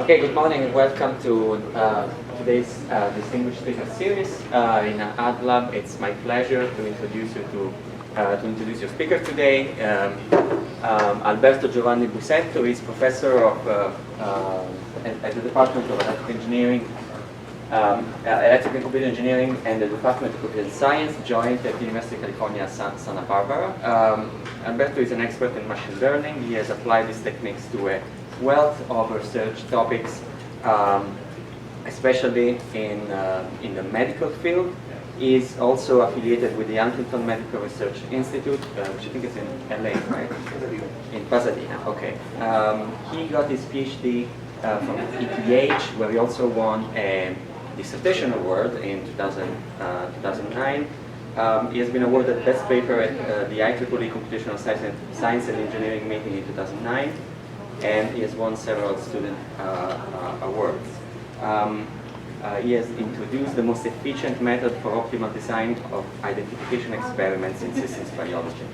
Okay, good morning and welcome to today's distinguished speaker series in AdLab. It's my pleasure to introduce you to your speaker today. Alberto-Giovanni Busetto is professor at the Department of Electrical Engineering, Electrical and Computer Engineering, and the Department of Computer Science, joined at the University of California, Santa Barbara. Alberto is an expert in machine learning. He has applied these techniques to a wealth of research topics, especially in the medical field. He is also affiliated with the Huntington Medical Research Institute, which I think is in LA, right? In Pasadena, okay. He got his PhD from ETH, where he also won a dissertation award in 2009. He has been awarded Best Paper at the IEEE Computational Science and Engineering meeting in 2009. And he has won several student awards. He has introduced the most efficient method for optimal design of identification experiments in systems biology.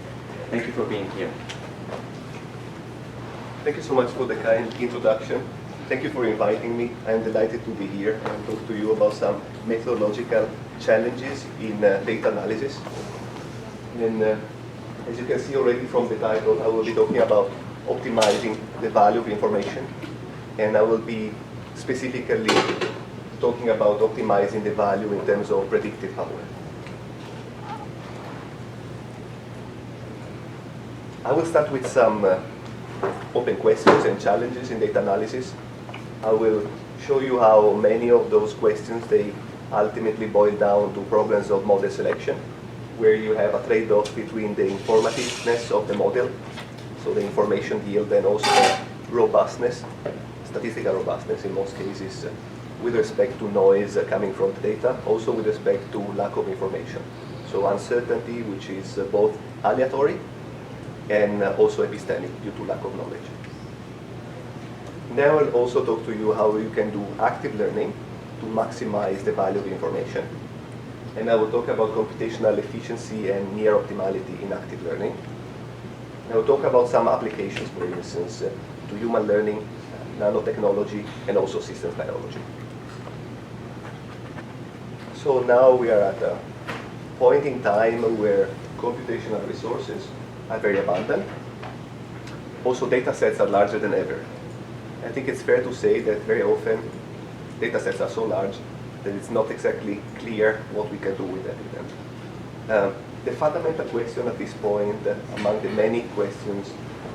Thank you for being here. Thank you so much for the kind introduction. Thank you for inviting me. I'm delighted to be here and talk to you about some methodological challenges in data analysis. And as you can see already from the title, I will be talking about optimizing the value of information, and I will be specifically talking about optimizing the value in terms of predictive power. I will start with some open questions and challenges in data analysis. I will show you how many of those questions they ultimately boil down to problems of model selection, where you have a trade-off between the informativeness of the model, so the information yield, and also robustness, statistical robustness in most cases, with respect to noise coming from the data, also with respect to lack of information. So uncertainty, which is both aleatory and also epistemic due to lack of knowledge. Then I will also talk to you how you can do active learning to maximize the value of information. And I will talk about computational efficiency and near optimality in active learning. I will talk about some applications, for instance, to human learning, nanotechnology, and also systems biology. So now we are at a point in time where computational resources are very abundant. Also, data sets are larger than ever. I think it's fair to say that very often data sets are so large that it's not exactly clear what we can do with them. The fundamental question at this point, among the many questions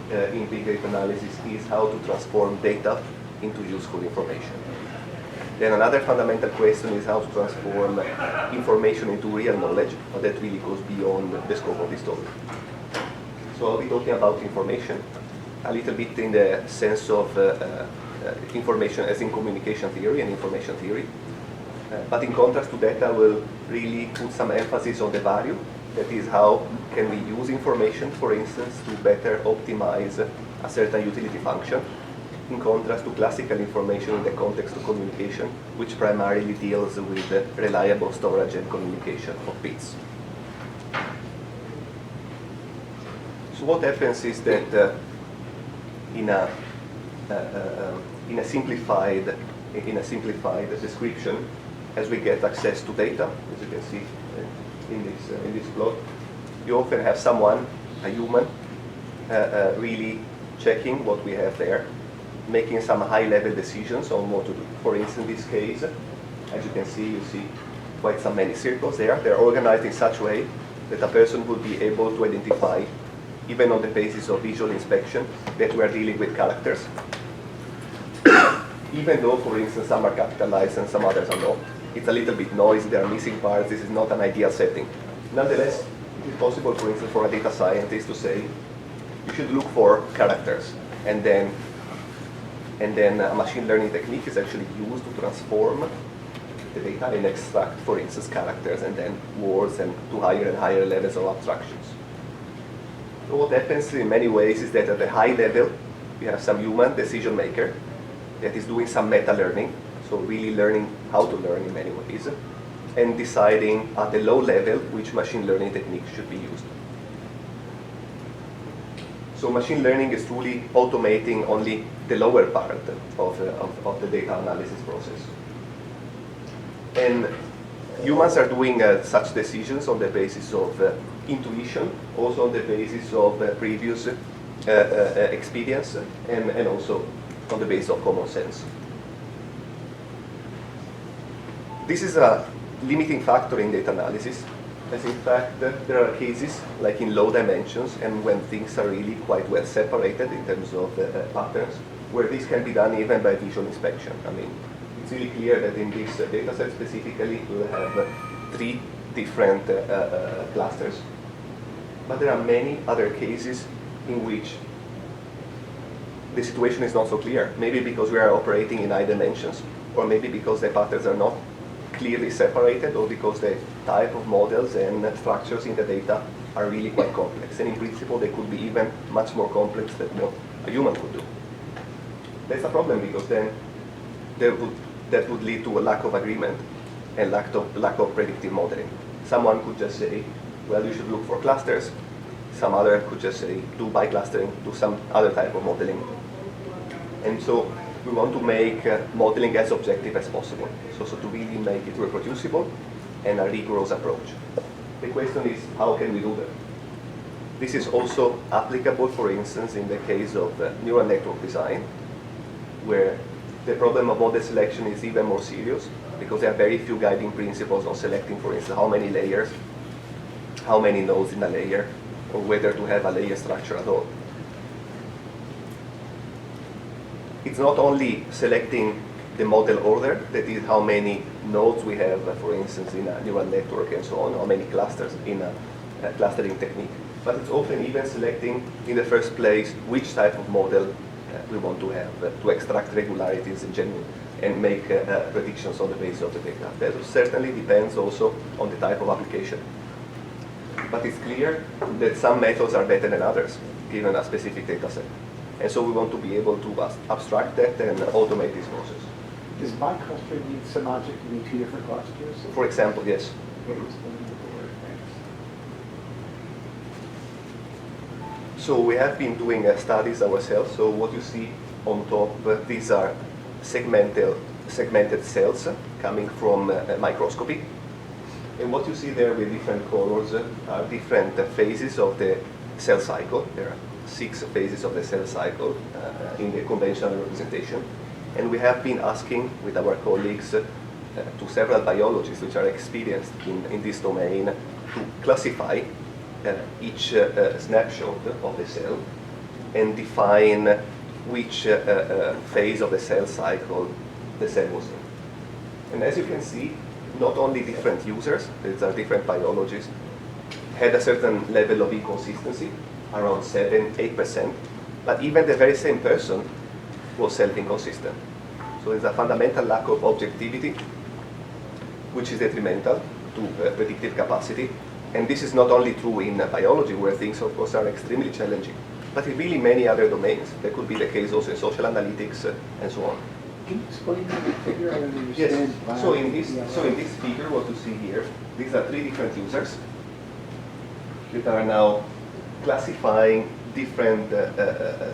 in big data analysis, is how to transform data into useful information. Then another fundamental question is how to transform information into real knowledge, but that really goes beyond the scope of this talk. So I'll be talking about information, a little bit in the sense of information as in communication theory and information theory. But in contrast to that, I will really put some emphasis on the value. That is, how can we use information, for instance, to better optimize a certain utility function, in contrast to classical information in the context of communication, which primarily deals with reliable storage and communication of bits. So what happens is that in a simplified description, as we get access to data, as you can see in this plot, you often have someone, a human, really checking what we have there, making some high-level decisions on what to do. For instance, in this case, as you can see, you see quite some many circles there. They're organized in such a way that a person would be able to identify, even on the basis of visual inspection, that we are dealing with characters. Even though, for instance, some are capitalized and some others are not. It's a little bit noisy, there are missing parts, this is not an ideal setting. Nonetheless, it is possible, for instance, for a data scientist to say, you should look for characters, and then a machine learning technique is actually used to transform the data and extract, for instance, characters and then words and to higher and higher levels of abstractions. So what happens in many ways is that at the high level, we have some human decision maker that is doing some meta-learning, so really learning how to learn in many ways, and deciding at the low level which machine learning techniques should be used. So machine learning is truly automating only the lower part of the data analysis process. And humans are doing such decisions on the basis of intuition, also on the basis of previous experience, and also on the basis of common sense. This is a limiting factor in data analysis, as in fact there are cases like in low dimensions and when things are really quite well separated in terms of patterns, where this can be done even by visual inspection. I mean, it's really clear that in this data set specifically we'll have 3 different clusters. But there are many other cases in which the situation is not so clear. Maybe because we are operating in high dimensions, or maybe because the patterns are not clearly separated, or because the type of models and structures in the data are really quite complex. And in principle, they could be even much more complex than what a human could do. That's a problem, because then that would lead to a lack of agreement and lack of predictive modeling. Someone could just say, well, you should look for clusters. Some other could just say, do bi-clustering, do some other type of modeling. And so we want to make modeling as objective as possible. So to really make it reproducible and a rigorous approach. The question is, how can we do that? This is also applicable, for instance, in the case of neural network design, where the problem of model selection is even more serious, because there are very few guiding principles on selecting, for instance, how many layers, how many nodes in a layer, or whether to have a layer structure at all. It's not only selecting the model order, that is how many nodes we have, for instance, in a neural network and so on, how many clusters in a clustering technique, but it's often even selecting in the first place which type of model we want to have to extract regularities in general and make predictions on the basis of the data. That certainly depends also on the type of application. But it's clear that some methods are better than others, given a specific data set. And so we want to be able to abstract that and automate this process. Does my cluster need Symantec to be 2 different clusters? For example, yes. So we have been doing studies ourselves. So what you see on top, these are segmented cells coming from microscopy. And what you see there with different colors are different phases of the cell cycle. There are 6 phases of the cell cycle in the conventional representation. And we have been asking with our colleagues to several biologists which are experienced in this domain to classify each snapshot of the cell and define which phase of the cell cycle the cell was in. And as you can see, not only different users, these are different biologists, had a certain level of inconsistency, around 7-8%, but even the very same person was self-inconsistent. So there's a fundamental lack of objectivity, which is detrimental to predictive capacity. And this is not only true in biology, where things, of course, are extremely challenging, but in really many other domains. That could be the case also in social analytics and so on. Can you explain that figure? I don't understand. Yes. So in this figure, what you see here, these are 3 different users that are now classifying different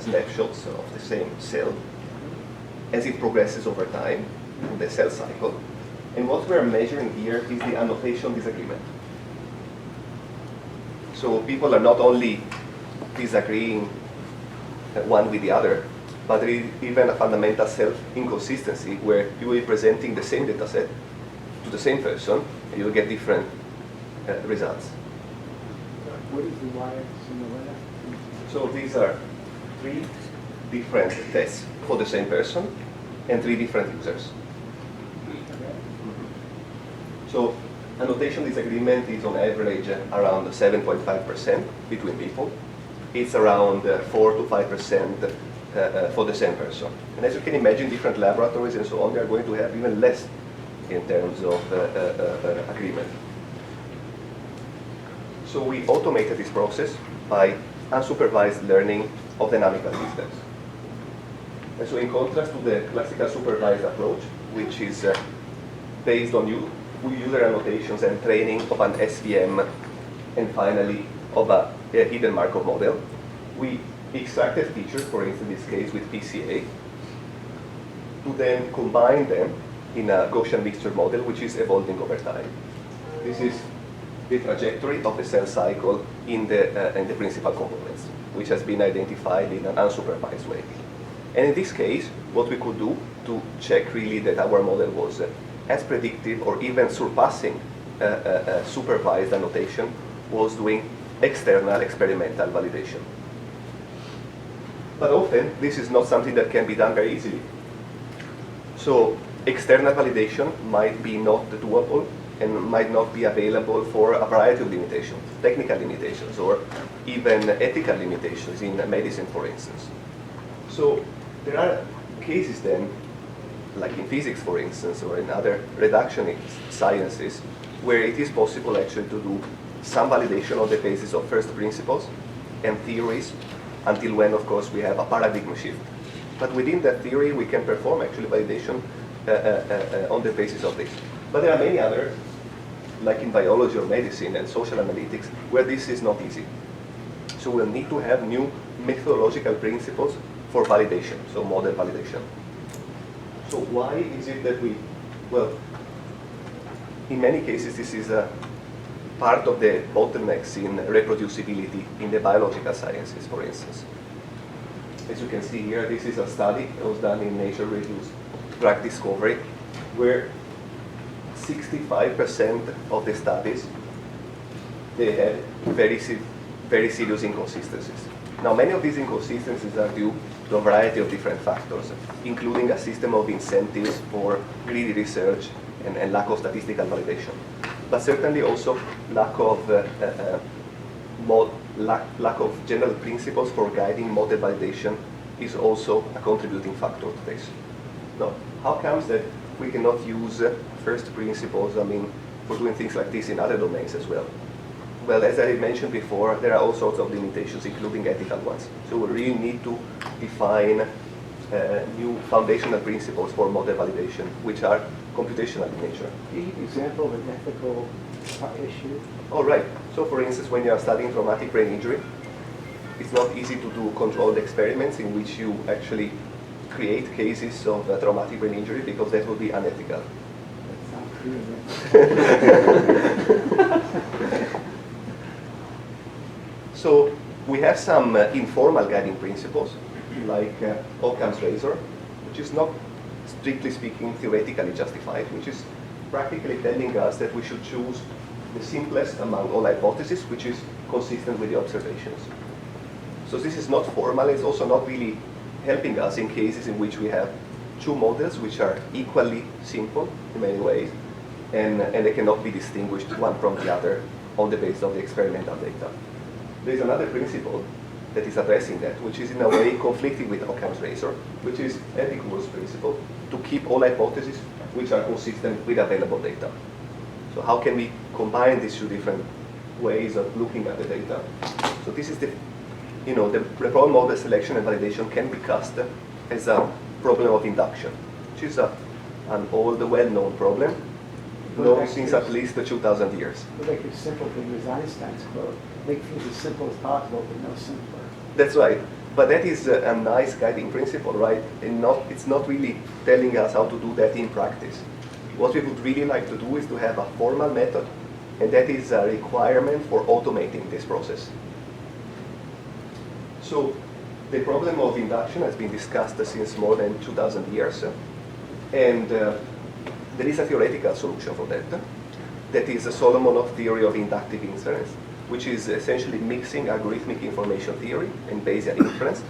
snapshots of the same cell as it progresses over time in the cell cycle. And what we're measuring here is the annotation disagreement. So people are not only disagreeing one with the other, but there is even a fundamental self-inconsistency where you will be presenting the same data set to the same person and you'll get different results. What is the y-axis on the left? So these are 3 different tests for the same person and 3 different users. So annotation disagreement is on average around 7.5% between people. It's around 4 to 5% for the same person. And as you can imagine, different laboratories and so on, they are going to have even less in terms of agreement. So we automated this process by unsupervised learning of dynamical systems. And so in contrast to the classical supervised approach, which is based on user annotations and training of an SVM, and finally of a hidden Markov model, we extracted features, for instance, in this case with PCA, to then combine them in a Gaussian mixture model, which is evolving over time. This is the trajectory of the cell cycle in the principal components, which has been identified in an unsupervised way. And in this case, what we could do to check really that our model was as predictive or even surpassing supervised annotation was doing external experimental validation. But often, this is not something that can be done very easily. So external validation might be not doable and might not be available for a variety of limitations, technical limitations, or even ethical limitations in medicine, for instance. So there are cases then, like in physics, for instance, or in other reductionist sciences, where it is possible actually to do some validation on the basis of first principles and theories, until when, of course, we have a paradigm shift. But within that theory, we can perform actually validation on the basis of this. But there are many others, like in biology or medicine and social analytics, where this is not easy. So we'll need to have new methodological principles for validation, so model validation. So why is it that we, well, in many cases, this is a part of the bottlenecks in reproducibility in the biological sciences, for instance. As you can see here, this is a study that was done in Nature Reviews Drug Discovery, where 65% of the studies, they had very serious inconsistencies. Now, many of these inconsistencies are due to a variety of different factors, including a system of incentives for greedy research and lack of statistical validation. But certainly also lack of general principles for guiding model validation is also a contributing factor to this. Now, how comes that we cannot use first principles, for doing things like this in other domains as well? Well, as I mentioned before, there are all sorts of limitations, including ethical ones. So we really need to define new foundational principles for model validation, which are computational in nature. Can you give an example of an ethical issue? All right. So for instance, when you are studying traumatic brain injury, it's not easy to do controlled experiments in which you actually create cases of traumatic brain injury, because that would be unethical. That sounds clear. So we have some informal guiding principles, like Occam's razor, which is not, strictly speaking, theoretically justified, which is practically telling us that we should choose the simplest among all hypotheses, which is consistent with the observations. So this is not formal, it's also not really helping us in cases in which we have two models which are equally simple in many ways, and they cannot be distinguished one from the other on the basis of the experimental data. There is another principle that is addressing that, which is in a way conflicting with Occam's razor, which is Epicurus' principle, to keep all hypotheses which are consistent with available data. So how can we combine these two different ways of looking at the data? So this is the problem model selection and validation can be cast as a problem of induction, which is an old, well-known problem, known since at least 2,000 years. But like a simple thing is Einstein's quote, make things as simple as possible, but no simpler. That's right. But that is a nice guiding principle, right? And it's not really telling us how to do that in practice. What we would really like to do is to have a formal method, and that is a requirement for automating this process. So the problem of induction has been discussed since more than 2,000 years, and there is a theoretical solution for that. That is the Solomonov theory of inductive inference, which is essentially mixing algorithmic information theory and Bayesian inference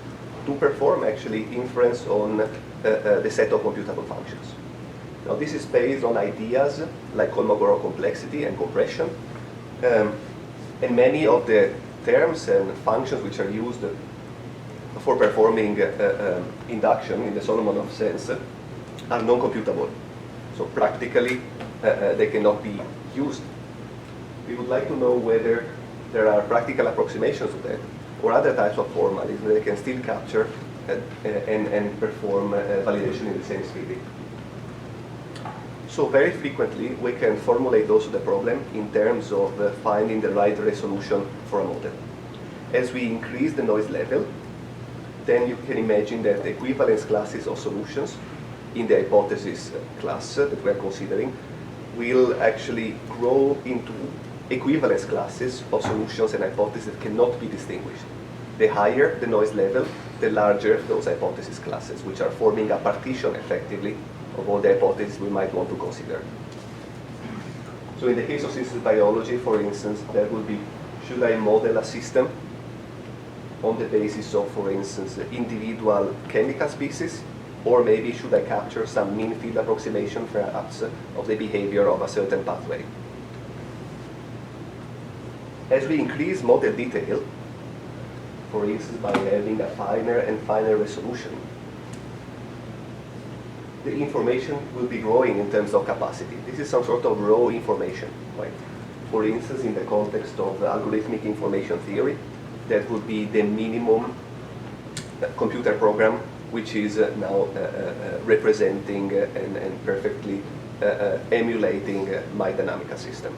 to perform actually inference on the set of computable functions. Now this is based on ideas like Kolmogorov complexity and compression, and many of the terms and functions which are used for performing induction in the Solomonov sense are non-computable. So practically they cannot be used. We would like to know whether there are practical approximations to that, or other types of formalism that can still capture and perform validation in the same speed. So very frequently we can formulate also the problem in terms of finding the right resolution for a model. As we increase the noise level, then you can imagine that the equivalence classes of solutions in the hypothesis class that we are considering will actually grow into equivalence classes of solutions and hypotheses that cannot be distinguished. The higher the noise level, the larger those hypothesis classes, which are forming a partition effectively of all the hypotheses we might want to consider. So in the case of systems biology, for instance, there would be, should I model a system on the basis of, for instance, individual chemical species, or maybe should I capture some mean field approximation perhaps of the behavior of a certain pathway. As we increase model detail, for instance by having a finer and finer resolution, the information will be growing in terms of capacity. This is some sort of raw information, right? For instance, in the context of algorithmic information theory, that would be the minimum computer program which is now representing and perfectly emulating my dynamical system.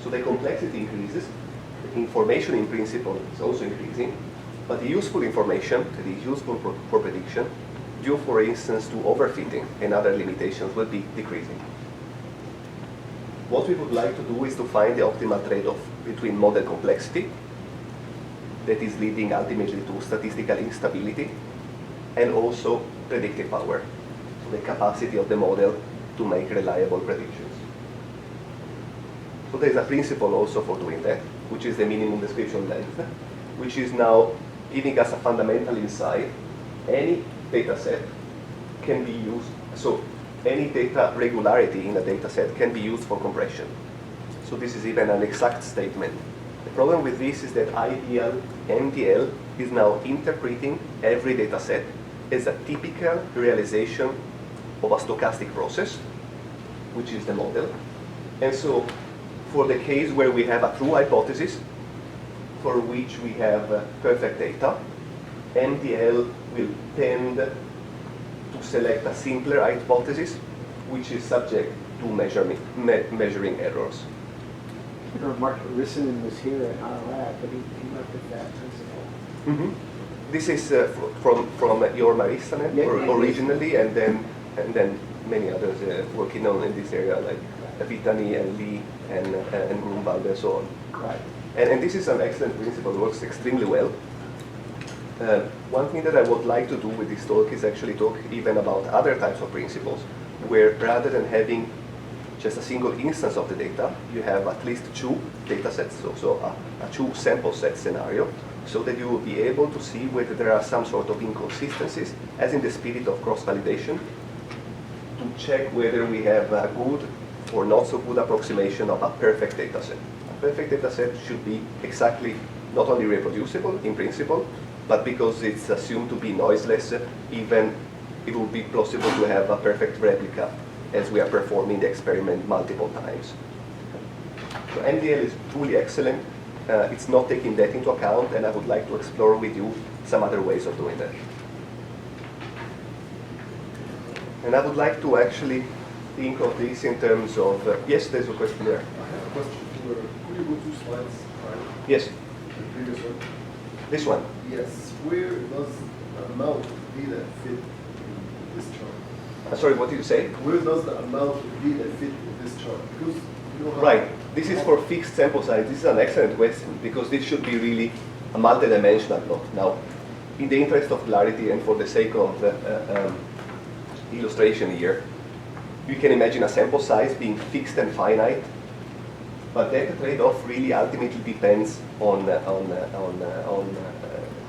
So the complexity increases, the information in principle is also increasing, but the useful information that is useful for prediction, due for instance to overfitting and other limitations, will be decreasing. What we would like to do is to find the optimal trade-off between model complexity, that is leading ultimately to statistical instability, and also predictive power, so the capacity of the model to make reliable predictions. So there is a principle also for doing that, which is the minimum description length, which is now giving us a fundamental insight. Any data set can be used, so any data regularity in a data set can be used for compression. So this is even an exact statement. The problem with this is that IDL, MDL is now interpreting every data set as a typical realization of a stochastic process, which is the model. And so for the case where we have a true hypothesis, for which we have perfect data, MDL will tend to select a simpler hypothesis, which is subject to measuring errors. Mark Rissanen was here at our lab, but he looked at that principle. Mm-hmm. This is from Jorma Rissanen originally, and then many others working on in this area, like Vitani and Lee and Grunwald and so on. Right. And this is an excellent principle, works extremely well. One thing that I would like to do with this talk is actually talk even about other types of principles, where rather than having just a single instance of the data, you have at least two data sets, so a two sample set scenario, so that you will be able to see whether there are some sort of inconsistencies, as in the spirit of cross-validation, to check whether we have a good or not so good approximation of a perfect data set. A perfect data set should be exactly not only reproducible in principle, but because it's assumed to be noiseless, even it will be possible to have a perfect replica as we are performing the experiment multiple times. So MDL is truly excellent. It's not taking that into account, and I would like to explore with you some other ways of doing that. And I would like to actually think of this in terms of, yes, there's a question there. I have a question. Could you go 2 slides? Right? Yes, The previous one? this one. Yes. Where does the amount of data fit in this chart? Sorry, what did you say? Where does the amount of data fit in this chart? Because you know how Right. This is for fixed sample size. This is an excellent question, because this should be really a multidimensional plot. Now, in the interest of clarity and for the sake of illustration here, you can imagine a sample size being fixed and finite, but that trade-off really ultimately depends on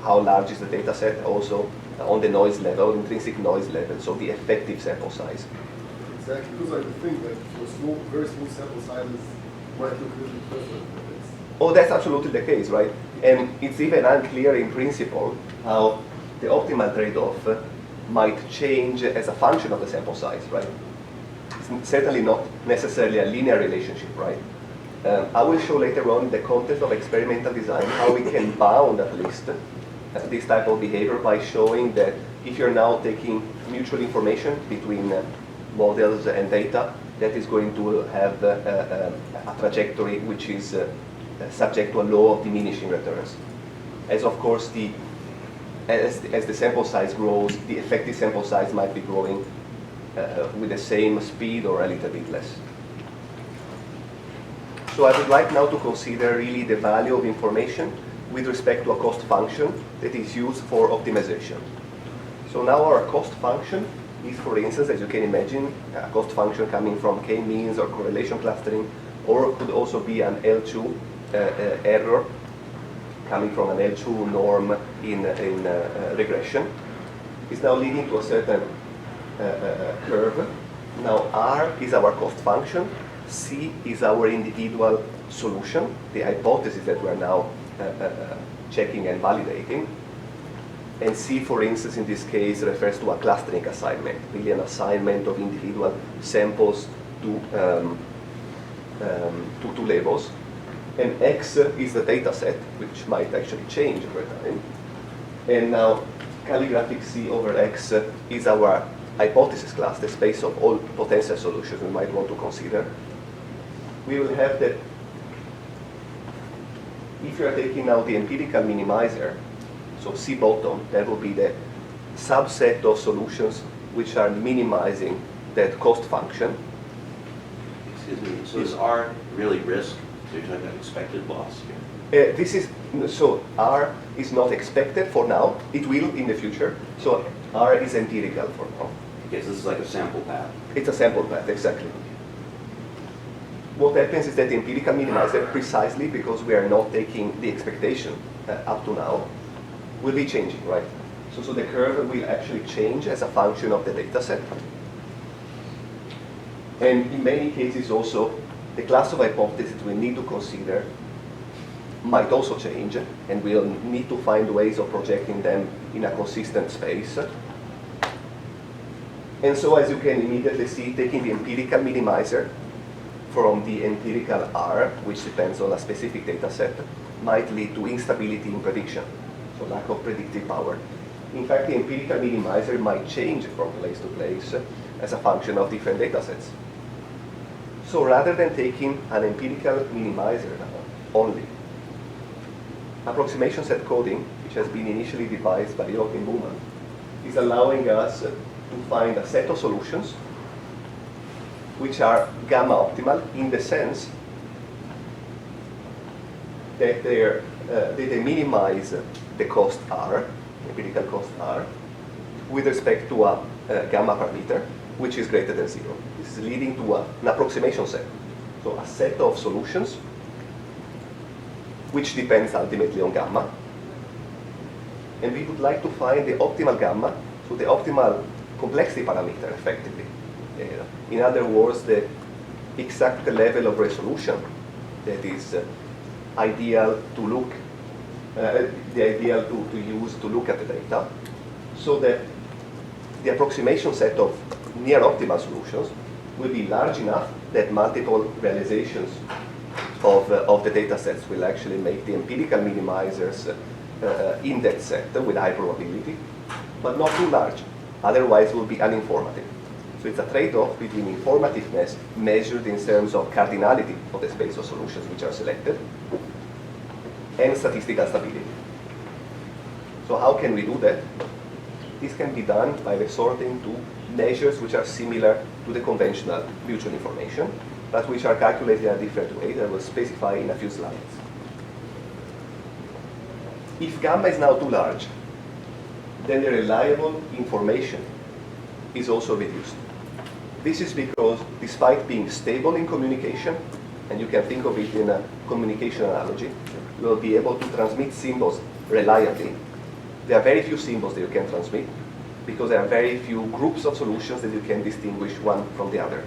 how large is the data set, also on the noise level, intrinsic noise level, so the effective sample size. exactly, because I think that for small, very small sample sizes might look really different. Oh, that's absolutely the case, right? And it's even unclear in principle how the optimal trade-off might change as a function of the sample size, right? It's certainly not necessarily a linear relationship, right? I will show later on in the context of experimental design how we can bound at least this type of behavior by showing that if you're now taking mutual information between models and data, that is going to have a trajectory which is subject to a law of diminishing returns. As of course the as the sample size grows, the effective sample size might be growing with the same speed or a little bit less. So I would like now to consider really the value of information with respect to a cost function that is used for optimization. So now our cost function is, for instance, as you can imagine, a cost function coming from k-means or correlation clustering, or could also be an L2 error coming from an L2 norm in regression. It's now leading to a certain curve. Now R is our cost function, C is our individual solution, the hypothesis that we're now checking and validating. And C, for instance, in this case, refers to a clustering assignment, really an assignment of individual samples to labels. And X is the data set, which might actually change over time. And now calligraphic C over X is our hypothesis class, the space of all potential solutions we might want to consider. We will have that if you are taking now the empirical minimizer, so C bottom, that will be the subset of solutions which are minimizing that cost function. Excuse me, so is R really risk? So you're talking about expected loss here? So R is not expected for now. It will in the future. So R is empirical for now. Okay, so this is like a sample path. It's a sample path, exactly. What happens is that the empirical minimizer, precisely because we are not taking the expectation up to now, will be changing, right? So the curve will actually change as a function of the data set. And in many cases also, the class of hypotheses we need to consider might also change, and we'll need to find ways of projecting them in a consistent space. And so, as you can immediately see, taking the empirical minimizer from the empirical R, which depends on a specific data set, might lead to instability in prediction, so lack of predictive power. In fact, the empirical minimizer might change from place to place as a function of different data sets. So rather than taking an empirical minimizer only, approximation set coding, which has been initially devised by Joachim Buhmann, is allowing us to find a set of solutions which are gamma optimal in the sense that they minimize the cost R, empirical cost R, with respect to a gamma parameter, which is greater than 0. This is leading to an approximation set. So a set of solutions which depends ultimately on gamma. And we would like to find the optimal gamma, so the optimal complexity parameter effectively. In other words, the exact level of resolution that is ideal to look, the ideal to use to look at the data, so that the approximation set of near optimal solutions will be large enough that multiple realizations of the data sets will actually make the empirical minimizers in that set with high probability, but not too large, otherwise will be uninformative. So it's a trade-off between informativeness measured in terms of cardinality of the space of solutions which are selected and statistical stability. So how can we do that? This can be done by resorting to measures which are similar to the conventional mutual information, but which are calculated in a different way that I will specify in a few slides. If gamma is now too large, then the reliable information is also reduced. This is because despite being stable in communication, and you can think of it in a communication analogy, you will be able to transmit symbols reliably. There are very few symbols that you can transmit because there are very few groups of solutions that you can distinguish one from the other.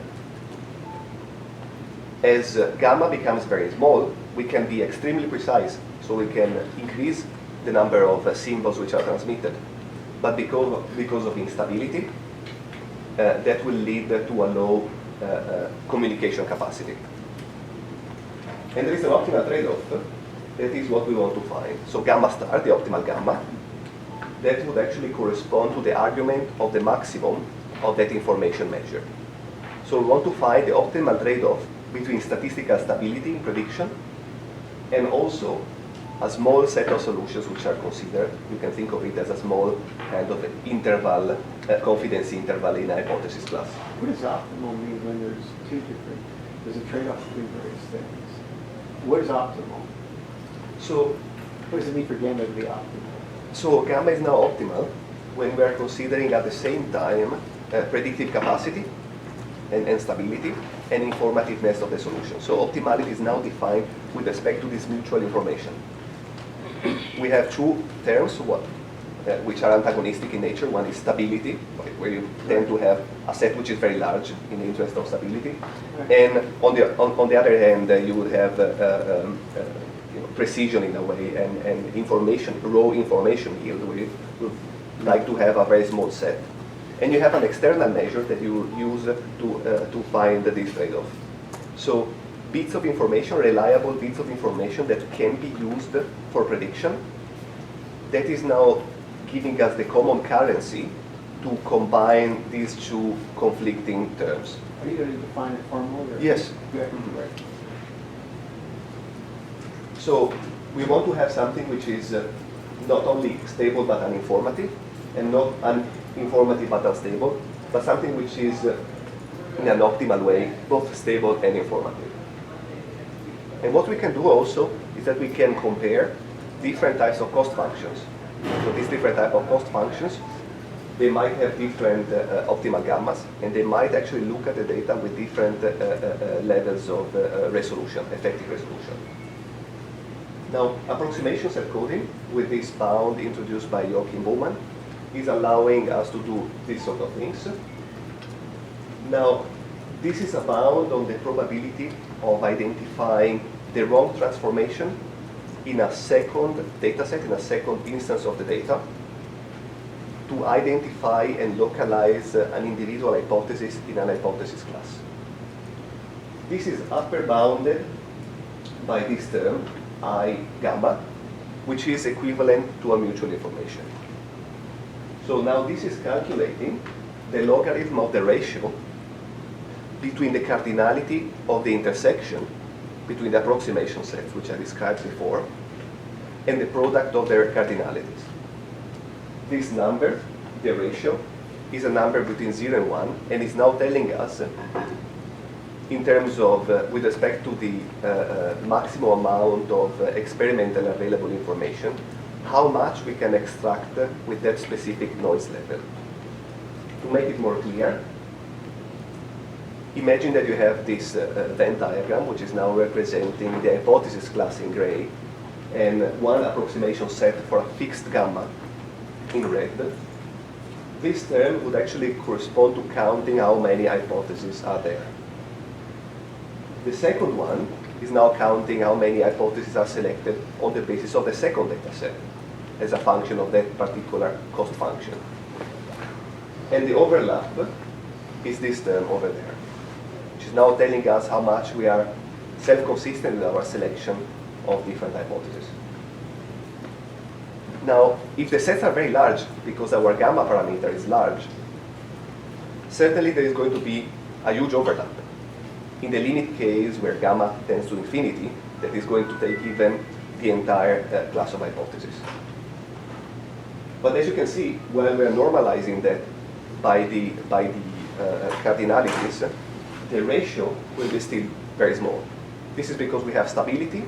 As gamma becomes very small, we can be extremely precise, so we can increase the number of symbols which are transmitted. But because of instability, that will lead to a low communication capacity. And there is an optimal trade-off. That is what we want to find. So gamma star, the optimal gamma, that would actually correspond to the argument of the maximum of that information measured. So we want to find the optimal trade-off between statistical stability in prediction and also a small set of solutions which are considered. You can think of it as a small kind of interval, confidence interval in a hypothesis class. What does optimal mean when there's a trade-off between various things? What is optimal? So, What does it mean for gamma to be optimal? so gamma is now optimal when we are considering at the same time predictive capacity and stability and informativeness of the solution. So optimality is now defined with respect to this mutual information. We have two terms which are antagonistic in nature. One is stability, where you tend to have a set which is very large in the interest of stability. And on the other hand, you would have precision in a way and information, raw information yield, where you would like to have a very small set. And you have an external measure that you use to find this trade-off. So bits of information, reliable bits of information that can be used for prediction, that is now giving us the common currency to combine these two conflicting terms. Are you going to define it formally? Or? Yes. Yeah. Mhm. Right. So we want to have something which is not only stable but uninformative, and not uninformative but unstable, but something which is in an optimal way both stable and informative. And what we can do also is that we can compare different types of cost functions. So these different types of cost functions, they might have different optimal gammas, and they might actually look at the data with different levels of resolution, effective resolution. Now, approximation set coding with this bound introduced by Joachim Bowman is allowing us to do these sort of things. Now, this is a bound on the probability of identifying the wrong transformation in a second data set, in a second instance of the data, to identify and localize an individual hypothesis in an hypothesis class. This is upper bounded by this term, I gamma, which is equivalent to a mutual information. So now this is calculating the logarithm of the ratio between the cardinality of the intersection between the approximation sets, which I described before, and the product of their cardinalities. This number, the ratio, is a number between 0 and 1, and is now telling us, in terms of, with respect to the maximum amount of experimental available information, how much we can extract with that specific noise level. To make it more clear, imagine that you have this Venn diagram, which is now representing the hypothesis class in gray, and one approximation set for a fixed gamma in red. This term would actually correspond to counting how many hypotheses are there. The second one is now counting how many hypotheses are selected on the basis of the second data set as a function of that particular cost function. And the overlap is this term over there, which is now telling us how much we are self-consistent with our selection of different hypotheses. Now, if the sets are very large, because our gamma parameter is large, certainly there is going to be a huge overlap. In the limit case where gamma tends to infinity, that is going to take even the entire class of hypotheses. But as you can see, when we are normalizing that by the cardinalities, the ratio will be still very small. This is because we have stability,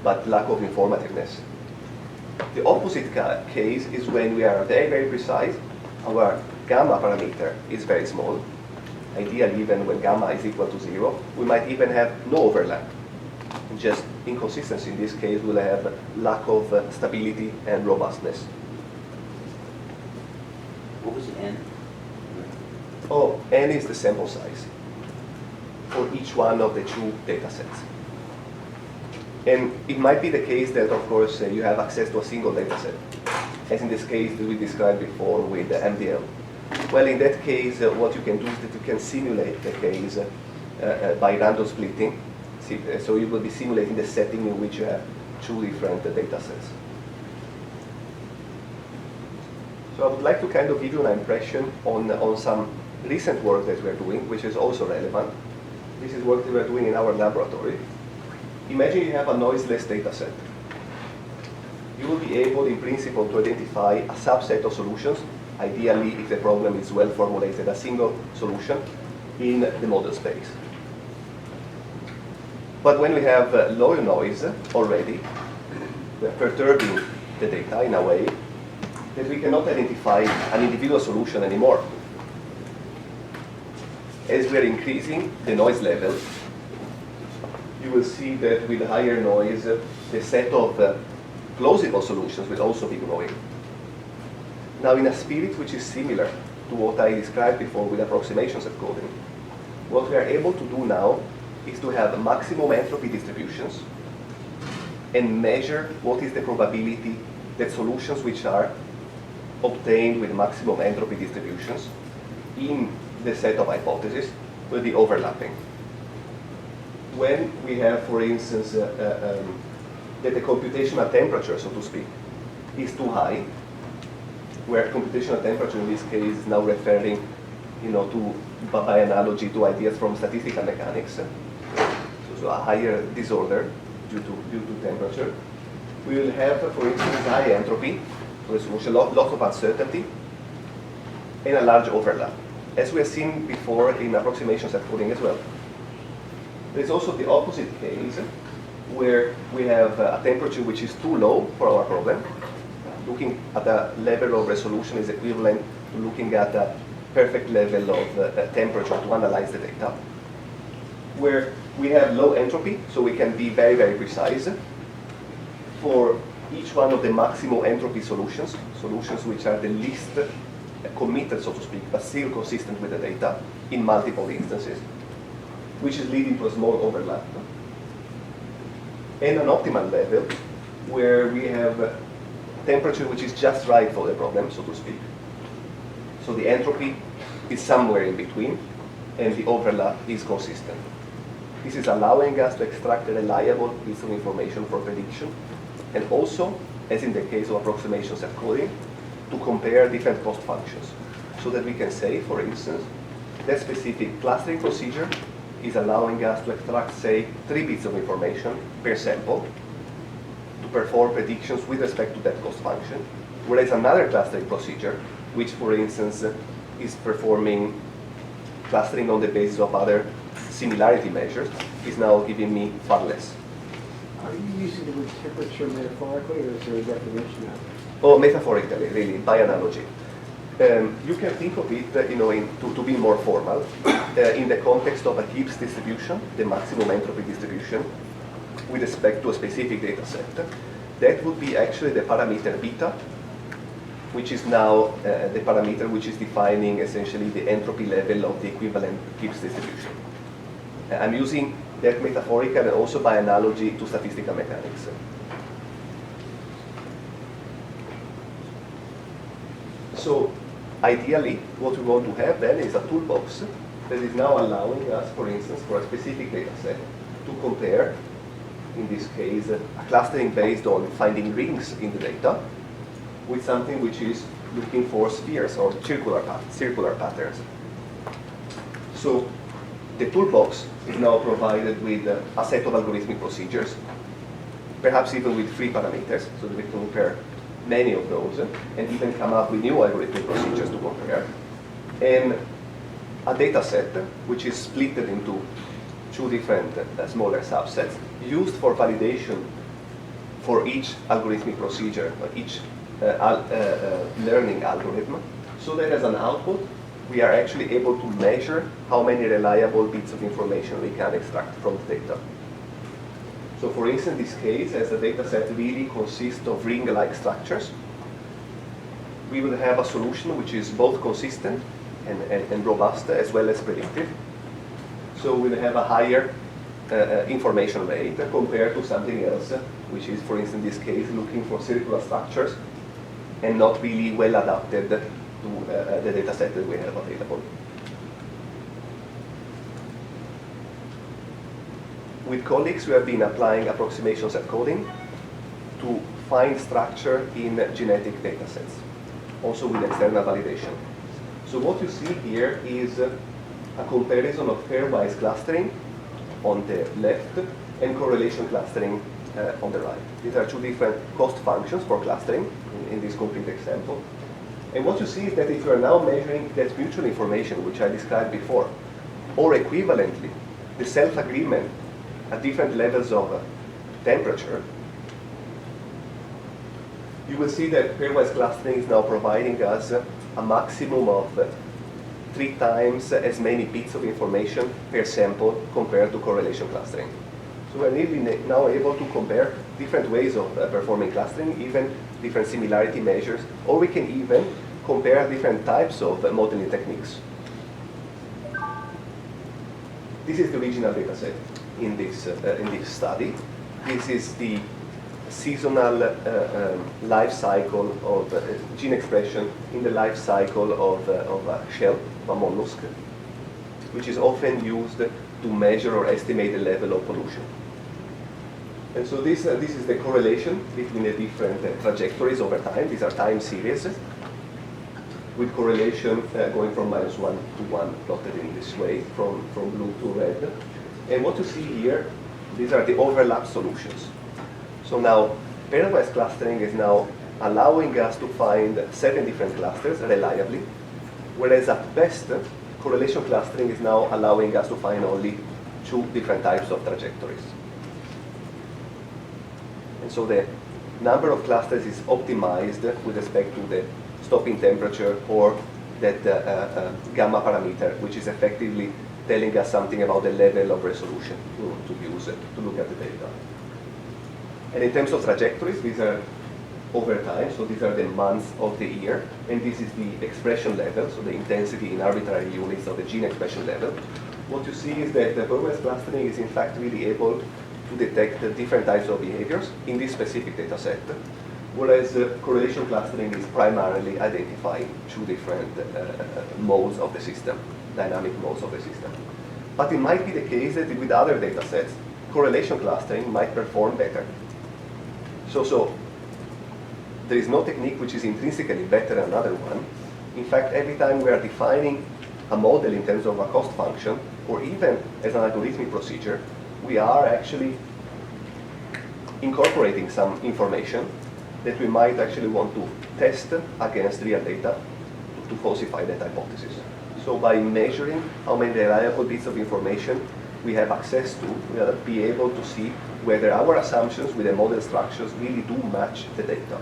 but lack of informativeness. The opposite case is when we are very, very precise, our gamma parameter is very small. Ideally, even when gamma is equal to 0, we might even have no overlap. Just inconsistency. In this case, we'll have lack of stability and robustness. What was N? Oh, N is the sample size for each one of the two data sets. And it might be the case that, of course, you have access to a single data set, as in this case that we described before with the MDL. Well, in that case, what you can do is that you can simulate the case by random splitting. So you will be simulating the setting in which you have two different data sets. So I would like to kind of give you an impression on some recent work that we're doing, which is also relevant. This is work that we're doing in our laboratory. Imagine you have a noiseless data set. you will be able, in principle, to identify a subset of solutions, ideally, if the problem is well formulated, a single solution in the model space. But when we have low noise already, we are perturbing the data in a way that we cannot identify an individual solution anymore. As we are increasing the noise level, you will see that with higher noise, the set of plausible solutions will also be growing. Now, in a spirit which is similar to what I described before with approximations of coding, what we are able to do now is to have maximum entropy distributions and measure what is the probability that solutions which are obtained with maximum entropy distributions in the set of hypotheses will be overlapping. When we have, for instance, that the computational temperature, so to speak, is too high, where computational temperature in this case is now referring, to, by analogy, to ideas from statistical mechanics, so a higher disorder due to temperature, we will have, for instance, high entropy for the solution, lots of uncertainty, and a large overlap, as we have seen before in approximations at coding as well. There's also the opposite case, where we have a temperature which is too low for our problem. Looking at a level of resolution is equivalent to looking at a perfect level of temperature to analyze the data, where we have low entropy, so we can be very, very precise for each one of the maximum entropy solutions which are the least committed, so to speak, but still consistent with the data in multiple instances, which is leading to a small overlap. And an optimal level where we have temperature which is just right for the problem, so to speak. So the entropy is somewhere in between, and the overlap is consistent. This is allowing us to extract a reliable piece of information for prediction, and also, as in the case of approximations at coding, to compare different cost functions, so that we can say, for instance, that specific clustering procedure is allowing us to extract, say, 3 bits of information per sample to perform predictions with respect to that cost function, whereas another clustering procedure, which, for instance, is performing clustering on the basis of other similarity measures, is now giving me far less. Are you using the word temperature metaphorically, or is there a definition of it? Oh, metaphorically, really, by analogy. You can think of it, to be more formal, in the context of a Gibbs distribution, the maximum entropy distribution, with respect to a specific data set. That would be actually the parameter beta, which is now the parameter which is defining essentially the entropy level of the equivalent Gibbs distribution. I'm using that metaphorical and also by analogy to statistical mechanics. So ideally, what we want to have then is a toolbox that is now allowing us, for instance, for a specific data set, to compare, in this case, a clustering based on finding rings in the data with something which is looking for spheres or circular patterns. So the toolbox is now provided with a set of algorithmic procedures, perhaps even with 3 parameters, so that we can compare many of those and even come up with new algorithmic procedures to compare. And a data set which is split into 2 different smaller subsets used for validation for each algorithmic procedure, or each learning algorithm, so that as an output we are actually able to measure how many reliable bits of information we can extract from the data. So for instance, in this case, as the data set really consists of ring-like structures, we will have a solution which is both consistent and robust as well as predictive. So we'll have a higher information rate compared to something else, which is, for instance, in this case, looking for circular structures and not really well adapted to the data set that we have available. With colleagues, we have been applying approximations at coding to find structure in genetic data sets, also with external validation. So what you see here is a comparison of pairwise clustering on the left and correlation clustering on the right. These are two different cost functions for clustering in this complete example. And what you see is that if you are now measuring that mutual information, which I described before, or equivalently, the self-agreement at different levels of temperature, you will see that pairwise clustering is now providing us a maximum of 3 times as many bits of information per sample compared to correlation clustering. So we're really now able to compare different ways of performing clustering, even different similarity measures, or we can even compare different types of modeling techniques. This is the original dataset in this study. This is the seasonal life cycle of gene expression in the life cycle of a shell, of a mollusk, which is often used to measure or estimate the level of pollution. And so this is the correlation between the different trajectories over time. These are time series with correlation going from -1 to 1, plotted in this way, from blue to red. And what you see here, these are the overlap solutions. So now, pairwise clustering is now allowing us to find 7 different clusters reliably, whereas at best, correlation clustering is now allowing us to find only 2 different types of trajectories. And so the number of clusters is optimized with respect to the stopping temperature or that gamma parameter, which is effectively telling us something about the level of resolution to use to look at the data. And in terms of trajectories, these are over time, so these are the months of the year, and this is the expression level, so the intensity in arbitrary units of the gene expression level. What you see is that the pairwise clustering is in fact really able to detect different types of behaviors in this specific data set, whereas correlation clustering is primarily identifying 2 different modes of the system, dynamic modes of the system. But it might be the case that with other data sets, correlation clustering might perform better. So there is no technique which is intrinsically better than another one. In fact, every time we are defining a model in terms of a cost function, or even as an algorithmic procedure, we are actually incorporating some information that we might actually want to test against real data to falsify that hypothesis. So by measuring how many reliable bits of information we have access to, we'll be able to see whether our assumptions with the model structures really do match the data.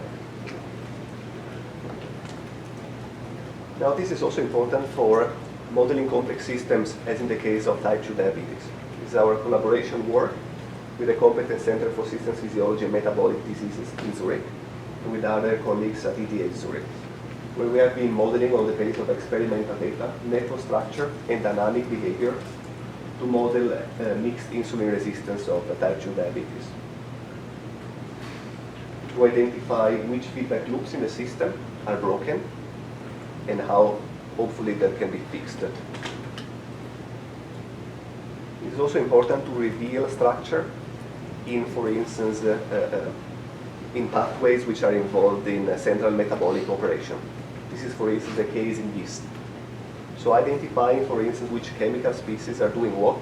Now this is also important for modeling complex systems, as in the case of type 2 diabetes. This is our collaboration work with the Competence Center for Systems Physiology and Metabolic Diseases in Zurich, and with other colleagues at ETH Zurich, where we have been modeling on the basis of experimental data, network structure, and dynamic behavior to model mixed insulin resistance of type 2 diabetes, to identify which feedback loops in the system are broken and how hopefully that can be fixed. It is also important to reveal structure in, for instance, in pathways which are involved in central metabolic operation. This is, for instance, the case in yeast. So identifying, for instance, which chemical species are doing what,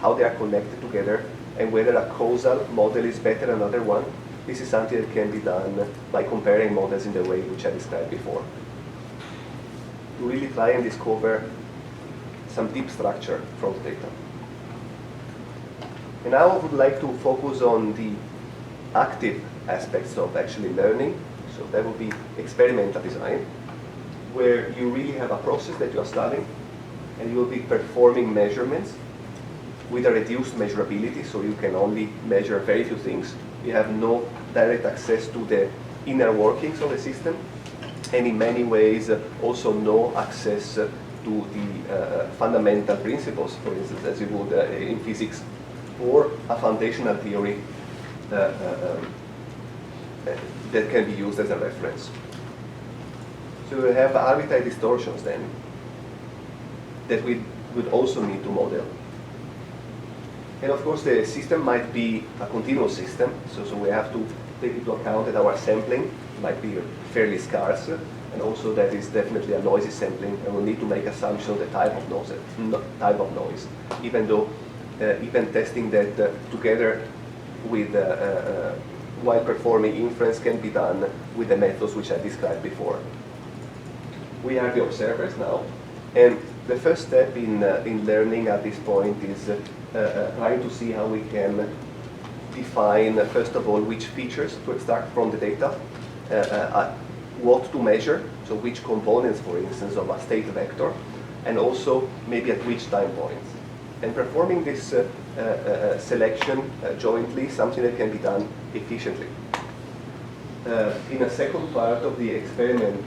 how they are connected together, and whether a causal model is better than another one, this is something that can be done by comparing models in the way which I described before. To really try and discover some deep structure from the data. And now I would like to focus on the active aspects of actually learning. So that would be experimental design, where you really have a process that you are studying, and you will be performing measurements with a reduced measurability, so you can only measure very few things. You have no direct access to the inner workings of the system, and in many ways also no access to the fundamental principles, for instance, as you would in physics, or a foundational theory that can be used as a reference. So we have arbitrary distortions then that we would also need to model. And of course the system might be a continuous system, so we have to take into account that our sampling might be fairly scarce, and also that is definitely a noisy sampling, and we'll need to make assumptions of the type of noise, even though even testing that together with while performing inference can be done with the methods which I described before. We are the observers now, and the first step in learning at this point is trying to see how we can define, first of all, which features to extract from the data, what to measure, so which components, for instance, of a state vector, and also maybe at which time points. And performing this selection jointly, something that can be done efficiently. In a second part of the experiment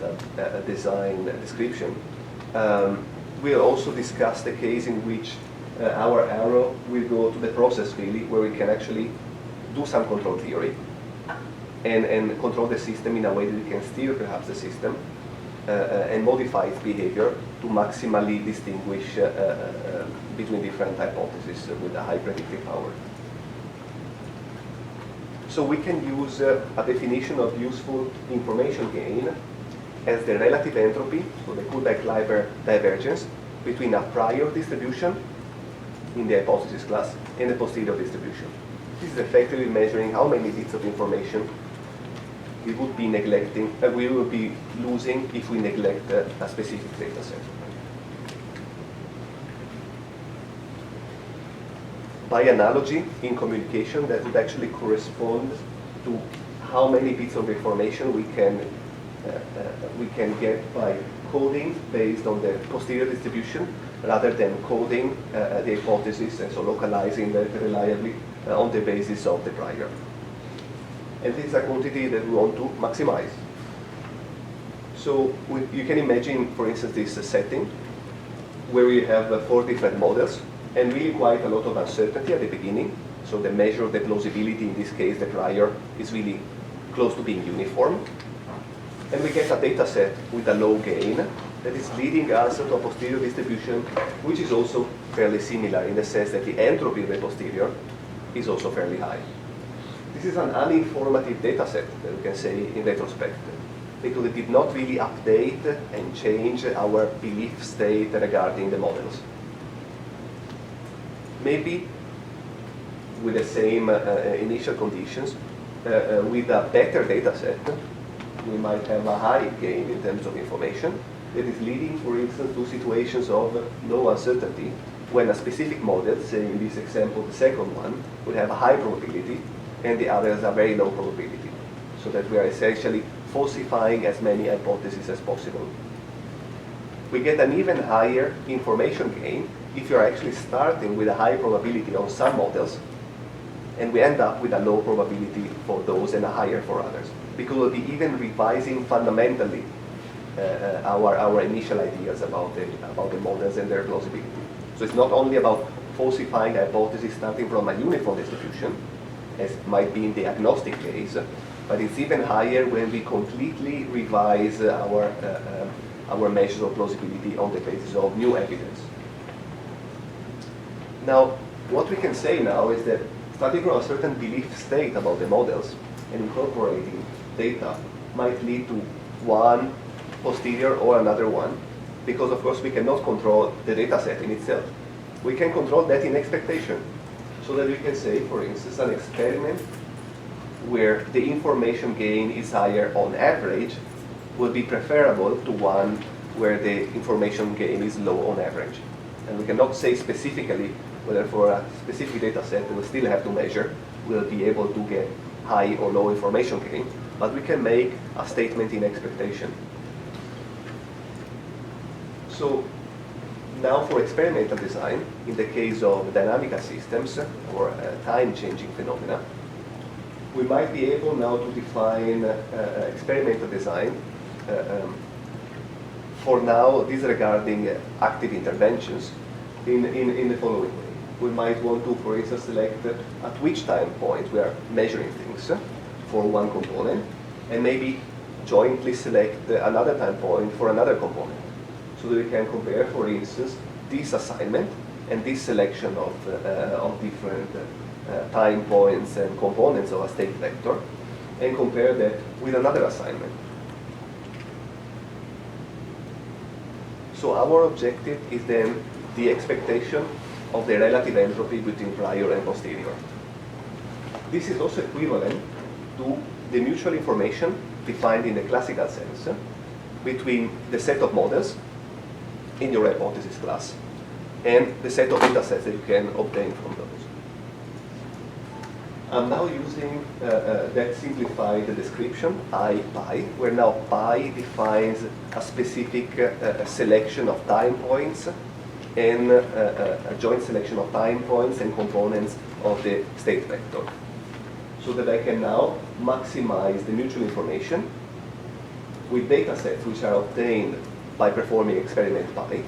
design description, we'll also discuss the case in which our arrow will go to the process really, where we can actually do some control theory and control the system in a way that we can steer perhaps the system and modify its behavior to maximally distinguish between different hypotheses with a high predictive power. So we can use a definition of useful information gain as the relative entropy, so the Kullback-Leibler divergence between a prior distribution in the hypothesis class and the posterior distribution. This is effectively measuring how many bits of information we would be neglecting, we will be losing if we neglect a specific data set. By analogy, in communication, that would actually correspond to how many bits of information we can get by coding based on the posterior distribution rather than coding the hypothesis and so localizing very reliably on the basis of the prior. And this is a quantity that we want to maximize. So you can imagine, for instance, this setting where we have 4 different models and really quite a lot of uncertainty at the beginning. So the measure of the plausibility, in this case the prior, is really close to being uniform. And we get a data set with a low gain that is leading us to a posterior distribution which is also fairly similar in the sense that the entropy of the posterior is also fairly high. This is an uninformative data set that we can say in retrospect, because it did not really update and change our belief state regarding the models. Maybe with the same initial conditions, with a better data set, we might have a high gain in terms of information that is leading, for instance, to situations of low uncertainty when a specific model, say in this example the second one, would have a high probability and the others a very low probability, so that we are essentially falsifying as many hypotheses as possible. We get an even higher information gain if you're actually starting with a high probability on some models, and we end up with a low probability for those and a higher for others, because we'll be even revising fundamentally our initial ideas about the models and their plausibility. So it's not only about falsifying hypotheses starting from a uniform distribution, as might be in the agnostic case, but it's even higher when we completely revise our measures of plausibility on the basis of new evidence. Now, what we can say now is that starting from a certain belief state about the models and incorporating data might lead to one posterior or another one, because of course we cannot control the data set in itself. We can control that in expectation, so that we can say, for instance, an experiment where the information gain is higher on average will be preferable to one where the information gain is low on average. And we cannot say specifically whether for a specific data set that we still have to measure, we'll be able to get high or low information gain, but we can make a statement in expectation. So now for experimental design, in the case of dynamical systems or time-changing phenomena, we might be able now to define experimental design for now disregarding active interventions in the following way. We might want to, for instance, select at which time point we are measuring things for one component, and maybe jointly select another time point for another component, so that we can compare, for instance, this assignment and this selection of different time points and components of a state vector, and compare that with another assignment. So our objective is then the expectation of the relative entropy between prior and posterior. This is also equivalent to the mutual information defined in the classical sense between the set of models in your hypothesis class and the set of data sets that you can obtain from those. I'm now using that simplified description, pi, where now pi defines a specific selection of time points and a joint selection of time points and components of the state vector. So that I can now maximize the mutual information with data sets which are obtained by performing experiment pi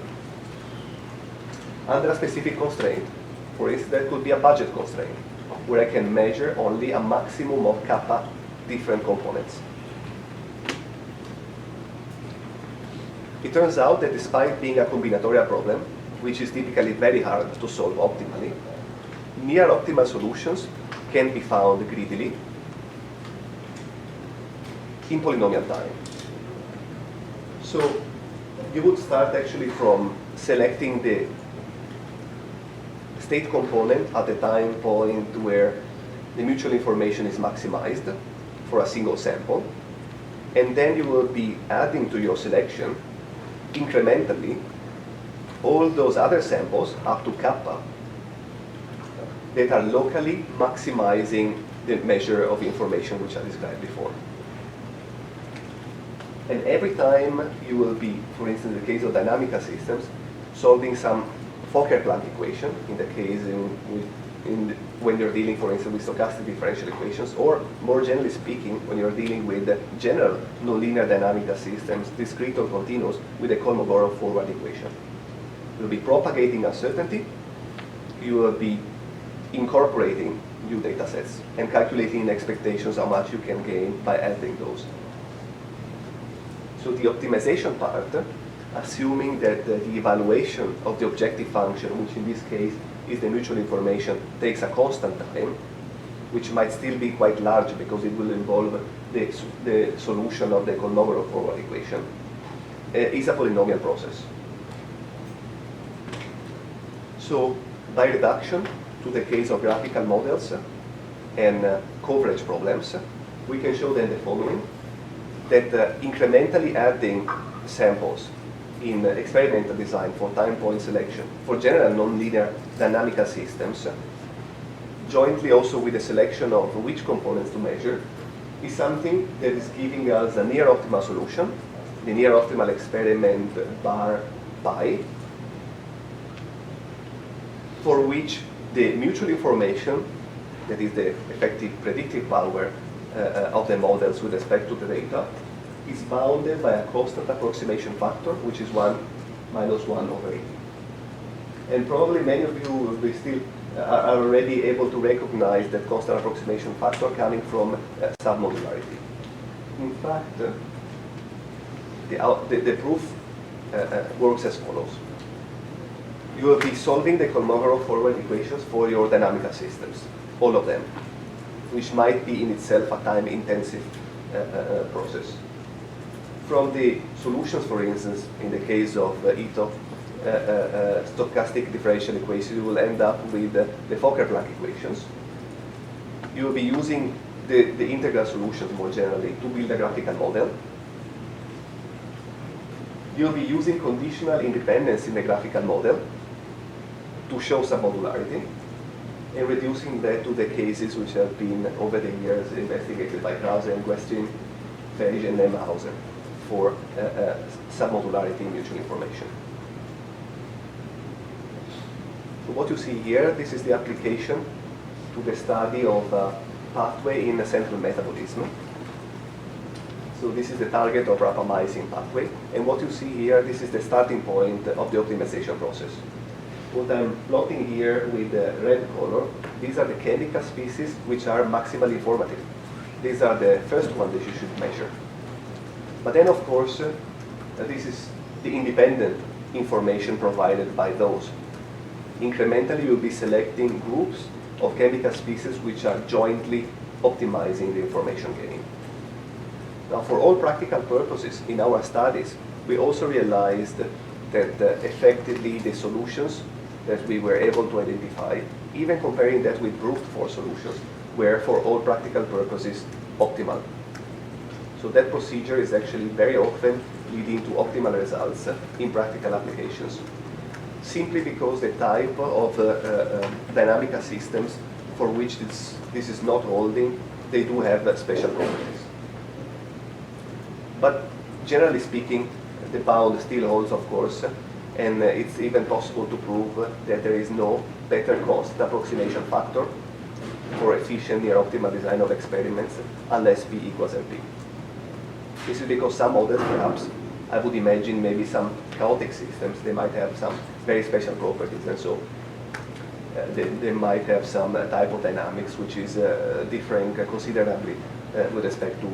under a specific constraint. For instance, that could be a budget constraint, where I can measure only a maximum of kappa different components. It turns out that despite being a combinatorial problem, which is typically very hard to solve optimally, near optimal solutions can be found greedily in polynomial time. So you would start actually from selecting the state component at the time point where the mutual information is maximized for a single sample, and then you will be adding to your selection incrementally all those other samples up to kappa that are locally maximizing the measure of information which I described before. And every time you will be, for instance, in the case of dynamical systems, solving some Fokker-Planck equation, in the case when you're dealing, for instance, with stochastic differential equations, or more generally speaking, when you're dealing with general nonlinear dynamical systems, discrete or continuous, with a Kolmogorov forward equation. You'll be propagating uncertainty, you will be incorporating new data sets and calculating in expectations how much you can gain by adding those. So the optimization part, assuming that the evaluation of the objective function, which in this case is the mutual information, takes a constant time, which might still be quite large because it will involve the solution of the Kolmogorov forward equation, is a polynomial process. So by reduction to the case of graphical models and coverage problems, we can show then the following, that incrementally adding samples in experimental design for time point selection for general nonlinear dynamical systems, jointly also with the selection of which components to measure, is something that is giving us a near optimal solution, the near optimal experiment bar pi, for which the mutual information, that is the effective predictive power of the models with respect to the data, is bounded by a constant approximation factor, which is 1 minus 1 over 80. And probably many of you will be still are already able to recognize that constant approximation factor coming from submodularity. In fact, the proof works as follows. You will be solving the Kolmogorov forward equations for your dynamical systems, all of them, which might be in itself a time-intensive process. From the solutions, for instance, in the case of Ito, stochastic differential equations, you will end up with the Fokker-Planck equations. You will be using the integral solutions more generally to build a graphical model. You'll be using conditional independence in the graphical model to show submodularity, and reducing that to the cases which have been over the years investigated by Krause and Westrin, Fage and Nemhauser for submodularity in mutual information. So what you see here, this is the application to the study of pathway in central metabolism. So this is the target of rapamycin pathway, and what you see here, this is the starting point of the optimization process. What I'm plotting here with the red color, these are the chemical species which are maximally informative. These are the first ones that you should measure. But then, of course, this is the independent information provided by those. Incrementally, you'll be selecting groups of chemical species which are jointly optimizing the information gain. Now, for all practical purposes in our studies, we also realized that effectively the solutions that we were able to identify, even comparing that with brute force solutions, were for all practical purposes optimal. So that procedure is actually very often leading to optimal results in practical applications, simply because the type of dynamical systems for which this is not holding, they do have special properties. But generally speaking, the bound still holds, of course, and it's even possible to prove that there is no better cost approximation factor for efficient near optimal design of experiments unless P equals LP. This is because some models, perhaps, I would imagine maybe some chaotic systems, they might have some very special properties, and so they might have some type of dynamics which is differing considerably with respect to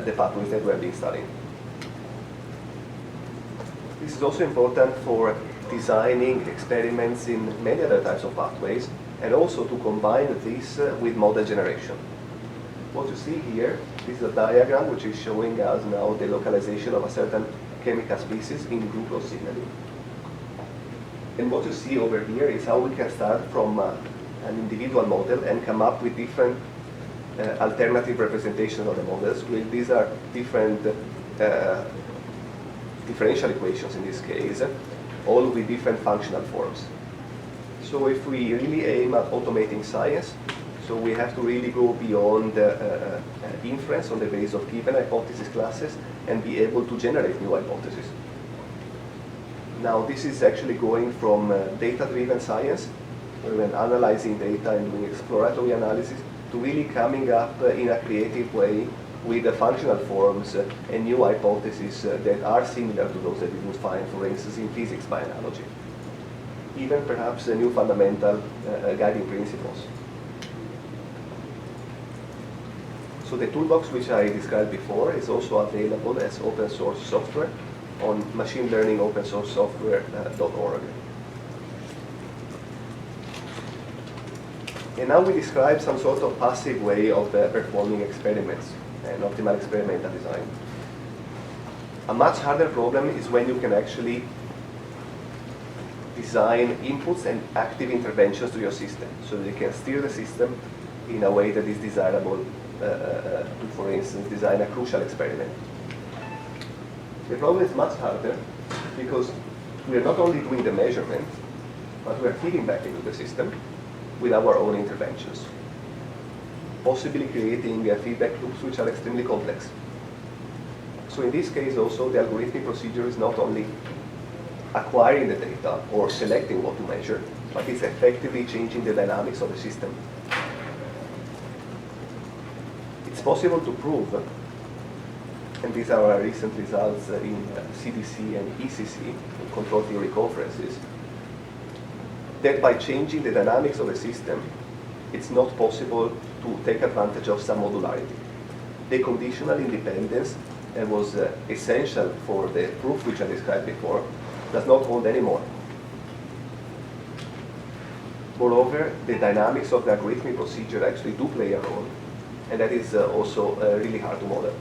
the pathways that we have been studying. This is also important for designing experiments in many other types of pathways, and also to combine this with model generation. What you see here is a diagram which is showing us now the localization of a certain chemical species in glucose signaling. And what you see over here is how we can start from an individual model and come up with different alternative representations of the models. These are different differential equations in this case, all with different functional forms. So if we really aim at automating science, so we have to really go beyond inference on the basis of given hypothesis classes and be able to generate new hypotheses. Now this is actually going from data-driven science, where we're analyzing data and doing exploratory analysis, to really coming up in a creative way with the functional forms and new hypotheses that are similar to those that we would find, for instance, in physics by analogy. Even perhaps new fundamental guiding principles. So the toolbox which I described before is also available as open source software on machinelearningopensourcesoftware.org. And now we describe some sort of passive way of performing experiments and optimal experimental design. A much harder problem is when you can actually design inputs and active interventions to your system, so that you can steer the system in a way that is desirable to, for instance, design a crucial experiment. The problem is much harder because we are not only doing the measurement, but we are feeding back into the system with our own interventions, possibly creating feedback loops which are extremely complex. So in this case also, the algorithmic procedure is not only acquiring the data or selecting what to measure, but it's effectively changing the dynamics of the system. It's possible to prove, and these are our recent results in CDC and ECC, in control theory conferences, that by changing the dynamics of the system, it's not possible to take advantage of some modularity. The conditional independence that was essential for the proof which I described before does not hold anymore. Moreover, the dynamics of the algorithmic procedure actually do play a role, and that is also really hard to model.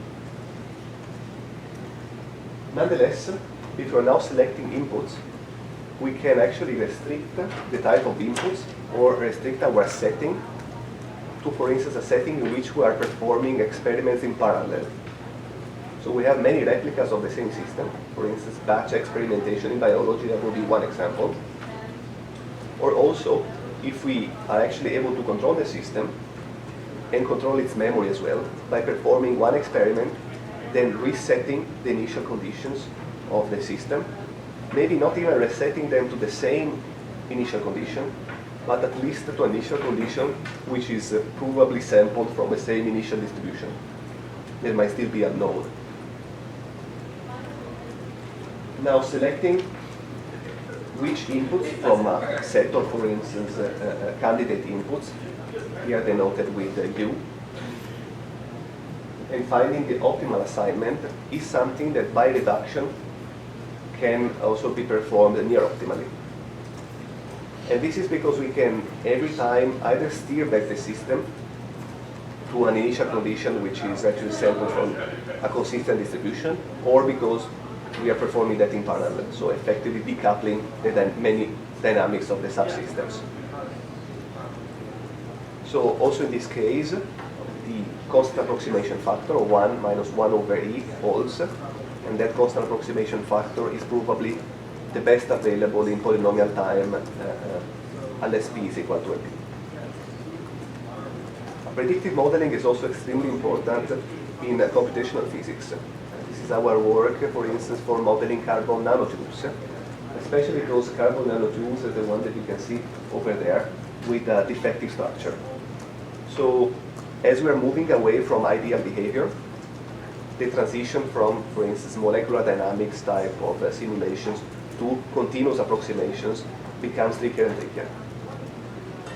Nonetheless, if we are now selecting inputs, we can actually restrict the type of inputs or restrict our setting to, for instance, a setting in which we are performing experiments in parallel. So we have many replicas of the same system. For instance, batch experimentation in biology, that would be one example. Or also, if we are actually able to control the system and control its memory as well by performing one experiment, then resetting the initial conditions of the system, maybe not even resetting them to the same initial condition, but at least to an initial condition which is provably sampled from the same initial distribution. There might still be unknown. Now selecting which inputs from a set of, for instance, candidate inputs, here denoted with U, and finding the optimal assignment is something that by reduction can also be performed near optimally. And this is because we can every time either steer back the system to an initial condition which is actually sampled from a consistent distribution, or because we are performing that in parallel, so effectively decoupling the many dynamics of the subsystems. So also in this case, the constant approximation factor, 1 minus 1 over e, holds, and that constant approximation factor is probably the best available in polynomial time unless p is equal to a p. Predictive modeling is also extremely important in computational physics. This is our work, for instance, for modeling carbon nanotubes, especially those carbon nanotubes, the one that you can see over there, with a defective structure. So as we are moving away from ideal behavior, the transition from, for instance, molecular dynamics type of simulations to continuous approximations becomes trickier and trickier.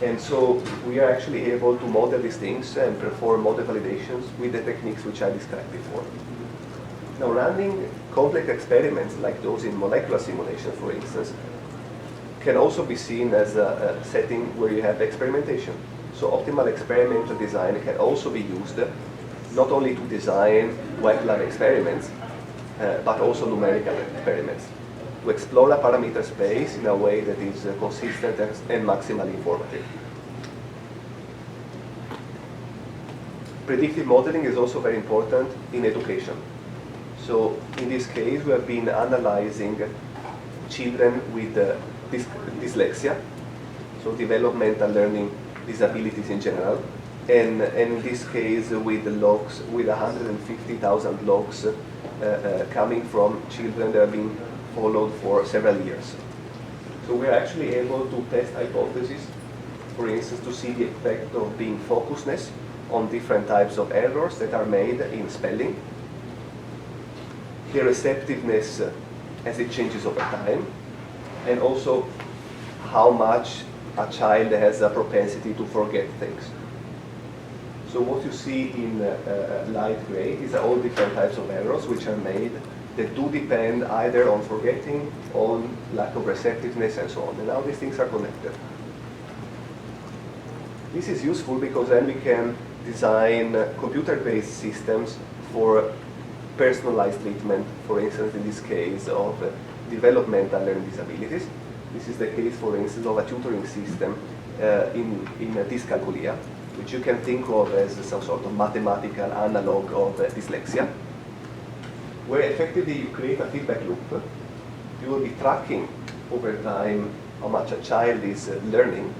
And so we are actually able to model these things and perform model validations with the techniques which I described before. Now, running complex experiments like those in molecular simulation, for instance, can also be seen as a setting where you have experimentation. So optimal experimental design can also be used not only to design wet lab experiments, but also numerical experiments, to explore a parameter space in a way that is consistent and maximally informative. Predictive modeling is also very important in education. So in this case, we have been analyzing children with dyslexia, so developmental learning disabilities in general, and in this case with the logs, with 150,000 logs coming from children that have been followed for several years. So we're actually able to test hypotheses, for instance, to see the effect of being focusedness on different types of errors that are made in spelling, the receptiveness as it changes over time, and also how much a child has a propensity to forget things. So what you see in light gray is all different types of errors which are made that do depend either on forgetting, on lack of receptiveness, and so on. And now these things are connected. This is useful because then we can design computer-based systems for personalized treatment, for instance, in this case of developmental learning disabilities. This is the case, for instance, of a tutoring system in dyscalculia, which you can think of as some sort of mathematical analog of dyslexia, where effectively you create a feedback loop. You will be tracking over time how much a child is learning,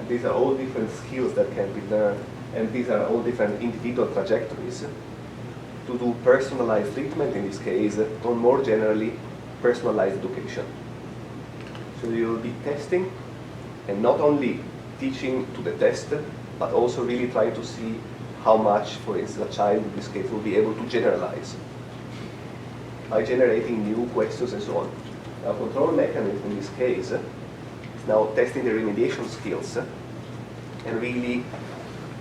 and these are all different skills that can be learned, and these are all different individual trajectories to do personalized treatment in this case, or more generally, personalized education. So you will be testing, and not only teaching to the test, but also really trying to see how much, for instance, a child in this case will be able to generalize by generating new questions and so on. Now, control mechanism in this case is now testing the remediation skills and really,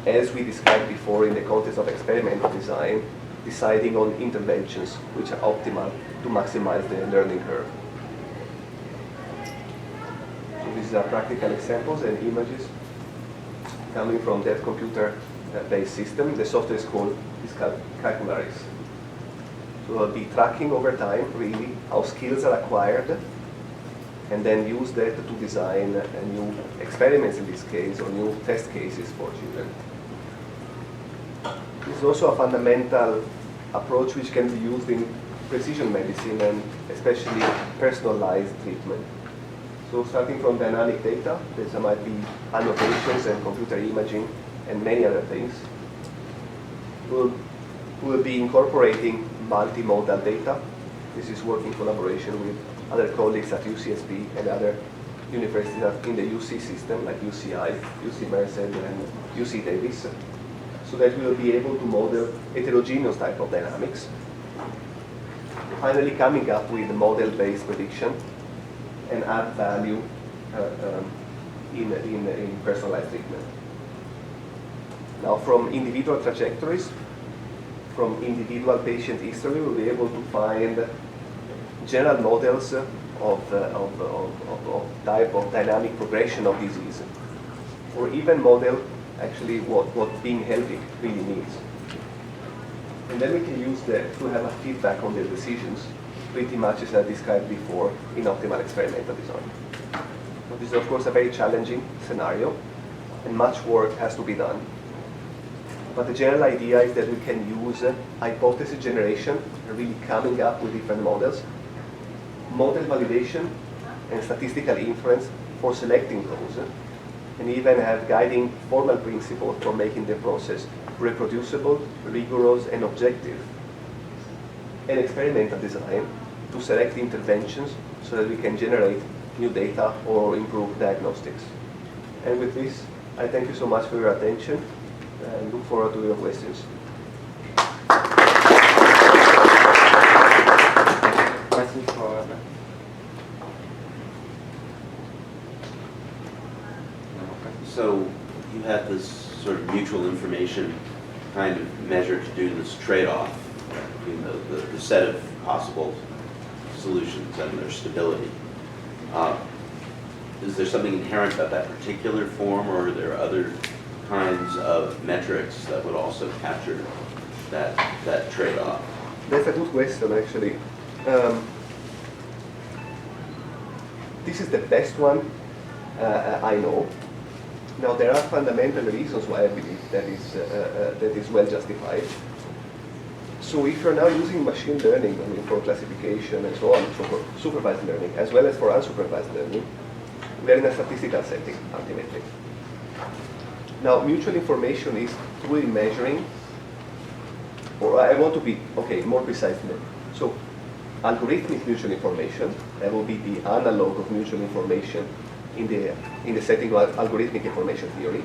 as we described before in the context of experimental design, deciding on interventions which are optimal to maximize the learning curve. So these are practical examples and images coming from that computer-based system. The software is called Calcularis. So we'll be tracking over time, really, how skills are acquired, and then use that to design new experiments in this case, or new test cases for children. This is also a fundamental approach which can be used in precision medicine and especially personalized treatment. So starting from dynamic data, there might be annotations and computer imaging and many other things. We'll be incorporating multimodal data. This is work in collaboration with other colleagues at UCSB and other universities in the UC system like UCI, UC Merced, and UC Davis, so that we will be able to model heterogeneous type of dynamics. Finally, coming up with model-based prediction and add value in personalized treatment. Now, from individual trajectories, from individual patient history, we'll be able to find general models of type of dynamic progression of disease, or even model actually what being healthy really means. And then we can use that to have a feedback on their decisions, pretty much as I described before in optimal experimental design. So this is of course a very challenging scenario, and much work has to be done. But the general idea is that we can use hypothesis generation, really coming up with different models, model validation, and statistical inference for selecting those, and even have guiding formal principles for making the process reproducible, rigorous, and objective. And experimental design to select interventions so that we can generate new data or improve diagnostics. And with this, I thank you so much for your attention and look forward to your questions. Questions for Albert? So you had this sort of mutual information kind of measure to do this trade-off between the set of possible solutions and their stability. Is there something inherent about that particular form, or are there other kinds of metrics that would also capture that trade-off? That's a good question, actually. This is the best one I know. Now, there are fundamental reasons why I believe that is well justified. So if you're now using machine learning, for classification and so on, so for supervised learning, as well as for unsupervised learning, we are in a statistical setting, ultimately. Now, mutual information is truly measuring, or I want to be, more precisely. So, algorithmic mutual information, that will be the analog of mutual information in the setting of algorithmic information theory,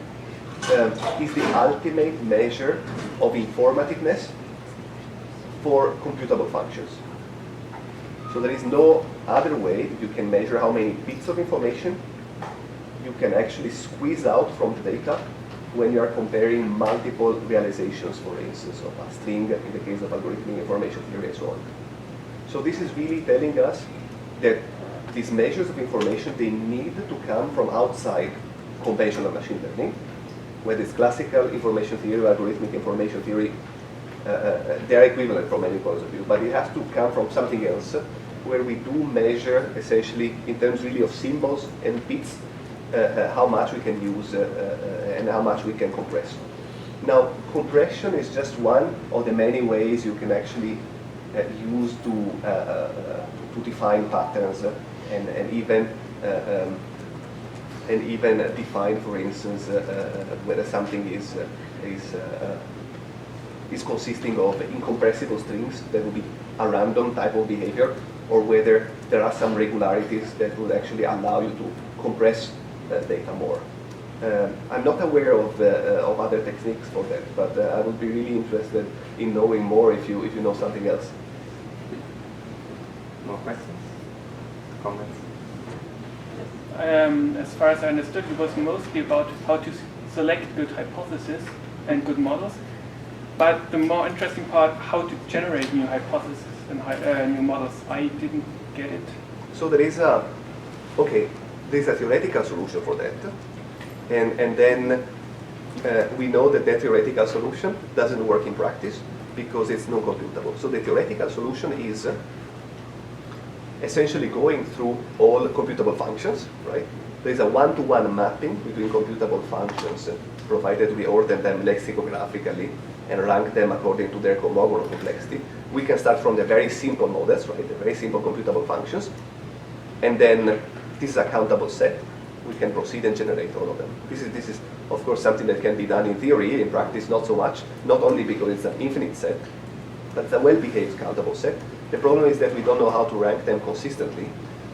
is the ultimate measure of informativeness for computable functions. So there is no other way that you can measure how many bits of information you can actually squeeze out from the data when you are comparing multiple realizations, for instance, of a string in the case of algorithmic information theory and so on. So this is really telling us that these measures of information, they need to come from outside conventional machine learning, whether it's classical information theory or algorithmic information theory. They're equivalent from many points of view, but it has to come from something else where we do measure essentially in terms really of symbols and bits how much we can use and how much we can compress. Now, compression is just one of the many ways you can actually use to define patterns and even define, for instance, whether something is consisting of incompressible strings that will be a random type of behavior, or whether there are some regularities that would actually allow you to compress data more. I'm not aware of other techniques for that, but I would be really interested in knowing more if you know something else. More questions? Comments? As far as I understood, it was mostly about how to select good hypotheses and good models. But the more interesting part, how to generate new hypotheses and new models. I didn't get it. So there is a theoretical solution for that, and then we know that theoretical solution doesn't work in practice because it's non-computable. So the theoretical solution is essentially going through all computable functions, right? There is a one-to-one mapping between computable functions, provided we order them lexicographically and rank them according to their Kolmogorov complexity. We can start from the very simple models, right? The very simple computable functions, and then this is a countable set. We can proceed and generate all of them. This is of course something that can be done in theory. In practice, not so much. Not only because it's an infinite set, but it's a well-behaved countable set. The problem is that we don't know how to rank them consistently.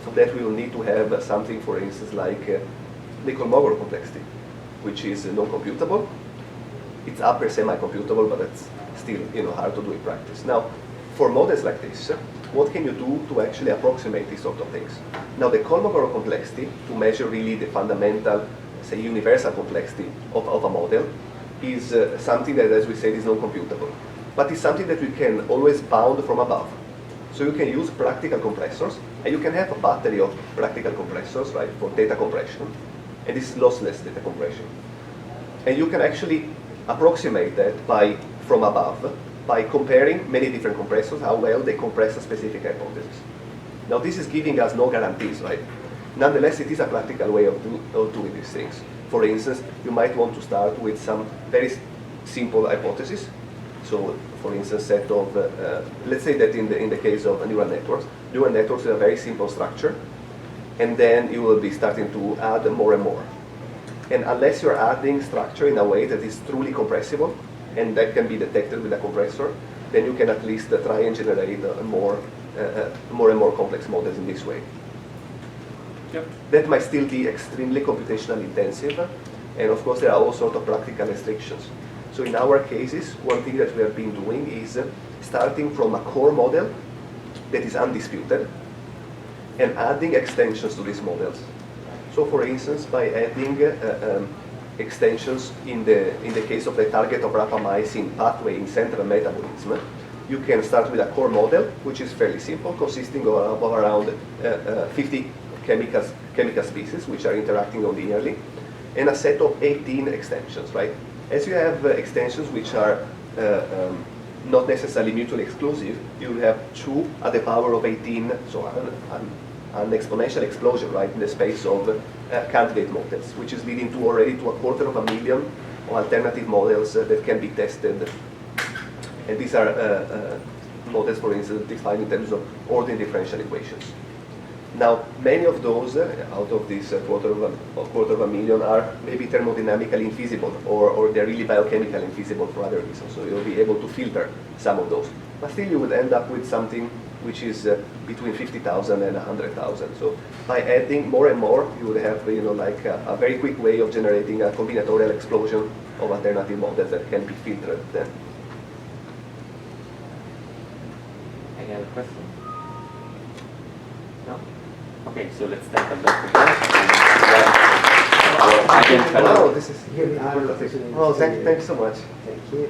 For that, we will need to have something, for instance, like the Kolmogorov complexity, which is non-computable. It's upper semi-computable, but it's still hard to do in practice. Now, for models like this, what can you do to actually approximate these sort of things? Now, the Kolmogorov complexity, to measure really the fundamental, say, universal complexity of a model, is something that, as we said, is non-computable. But it's something that we can always bound from above. So you can use practical compressors, and you can have a battery of practical compressors, right, for data compression, and this is lossless data compression. And you can actually approximate that from above by comparing many different compressors, how well they compress a specific hypothesis. Now, this is giving us no guarantees, right? Nonetheless, it is a practical way of doing these things. For instance, you might want to start with some very simple hypothesis. So, for instance, set of, let's say that in the case of neural networks are a very simple structure, and then you will be starting to add more and more. And unless you're adding structure in a way that is truly compressible, and that can be detected with a compressor, then you can at least try and generate more and more complex models in this way. Yep. That might still be extremely computationally intensive, and of course there are all sorts of practical restrictions. So in our cases, one thing that we have been doing is starting from a core model that is undisputed, and adding extensions to these models. So for instance, by adding extensions in the case of the target of rapamycin pathway in central metabolism, you can start with a core model, which is fairly simple, consisting of around 50 chemical species, which are interacting linearly, and a set of 18 extensions, right? As you have extensions which are not necessarily mutually exclusive, you have 2 at the power of 18, so an exponential explosion, right, in the space of candidate models, which is leading to already to 250,000 of alternative models that can be tested. And these are models, for instance, defined in terms of ordinary differential equations. Now, many of those out of this quarter of a million are maybe thermodynamically infeasible, or they're really biochemically infeasible for other reasons. So you'll be able to filter some of those. But still, you would end up with something which is between 50,000 and 100,000. So by adding more and more, you would have, like a very quick way of generating a combinatorial explosion of alternative models that can be filtered then. Any other questions? No? Okay, so let's thank Alberto again. Wow, this is Give the honor of the oh, thanks so much. Thank you.